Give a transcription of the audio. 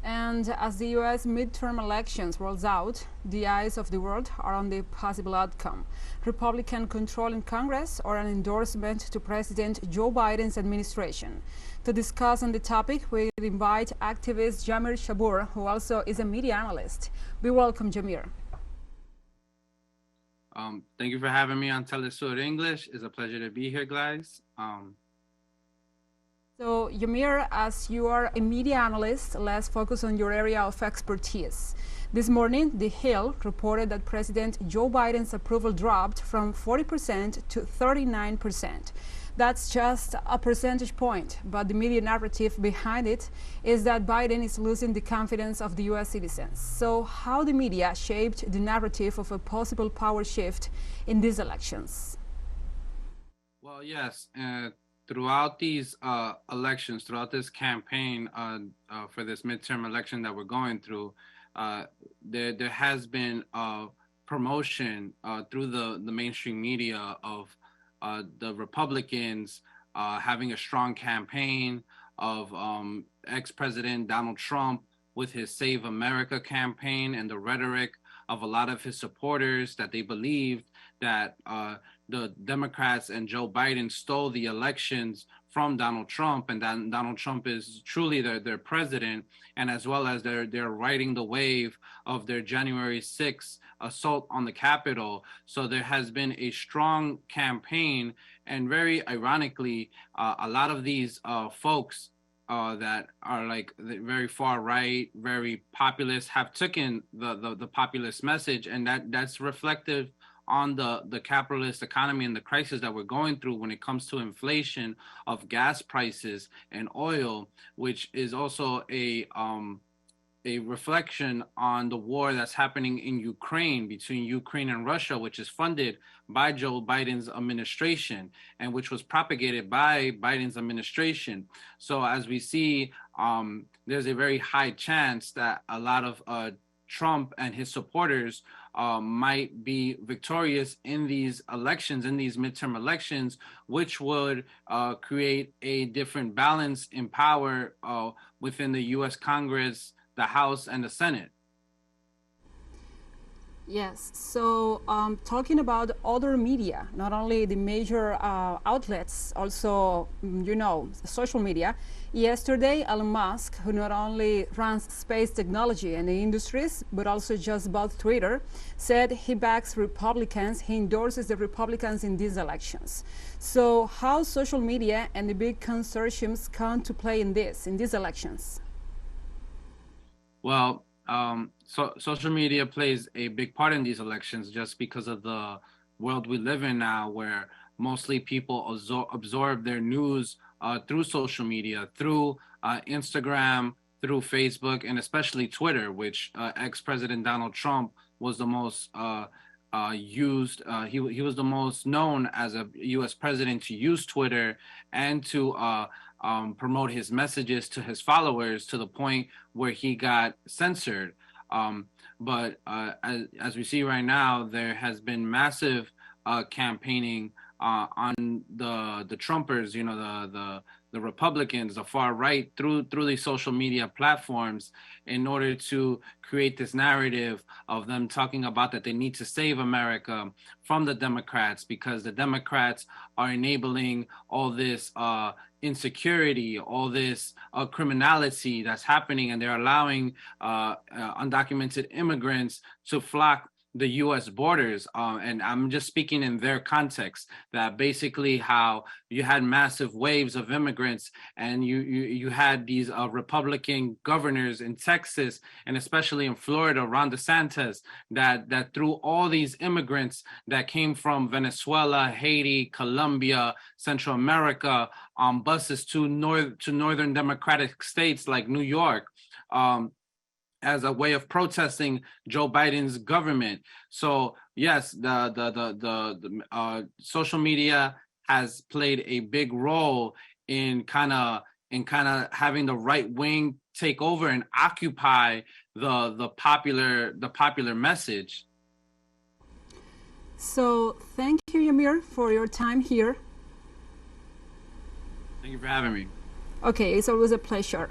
And as the U.S. midterm elections rolls out, the eyes of the world are on the possible outcome: Republican control in Congress or an endorsement to President Joe Biden's administration. To discuss on the topic, we invite activist Yahmir Chabur, who also is a media analyst. We welcome Yahmir. Thank you for having me on teleSUR English. It's a pleasure to be here, guys. So, Yahmir, as you are a media analyst, let's focus on your area of expertise. This morning, The Hill reported that President Joe Biden's approval dropped from 40% to 39%. That's just a percentage point, but the media narrative behind it is that Biden is losing the confidence of the U.S. citizens. So how the media shaped the narrative of a possible power shift in these elections? Well, yes. Throughout these elections, throughout this campaign for this midterm election that we're going through, there has been promotion through the mainstream media of the Republicans having a strong campaign, of ex-President Donald Trump with his Save America campaign, and the rhetoric of a lot of his supporters that they believed that the Democrats and Joe Biden stole the elections from Donald Trump, and that Donald Trump is truly their president, and as well as they're riding the wave of their January 6th assault on the Capitol. So there has been a strong campaign, and very ironically, a lot of these folks that are like very far right, very populist, have taken the populist message, and that's reflective on the capitalist economy and the crisis that we're going through when it comes to inflation of gas prices and oil, which is also a reflection on the war that's happening in Ukraine, between Ukraine and Russia, which is funded by Joe Biden's administration and which was propagated by Biden's administration. So as we see, there's a very high chance that a lot of Trump and his supporters might be victorious in these elections, in these midterm elections, which would create a different balance in power within the U.S. Congress, the House, and the Senate. Yes, so talking about other media, not only the major outlets, also, social media. Yesterday, Elon Musk, who not only runs space technology and the industries, but also just bought Twitter, said he backs Republicans, he endorses the Republicans in these elections. So how social media and the big consortiums come to play in these elections? Well, so social media plays a big part in these elections just because of the world we live in now, where mostly people absorb their news through social media, through Instagram, through Facebook, and especially Twitter, which ex-President Donald Trump was the most used. He was the most known as a U.S. president to use Twitter and to promote his messages to his followers, to the point where he got censored. But as we see right now, there has been massive campaigning on the Trumpers, the Republicans, the far right, through these social media platforms, in order to create this narrative of them talking about that they need to save America from the Democrats, because the Democrats are enabling all this insecurity, all this criminality that's happening, and they're allowing undocumented immigrants to flock the U.S. borders, and I'm just speaking in their context, that basically how you had massive waves of immigrants, and you had these Republican governors in Texas and especially in Florida, Ron DeSantis, that threw all these immigrants that came from Venezuela, Haiti, Colombia, Central America on buses to northern democratic states like New York, as a way of protesting Joe Biden's government. So yes, the social media has played a big role in kind of having the right wing take over and occupy the popular message. So thank you, Yahmir, for your time here. Thank you for having me. Okay, it's always a pleasure.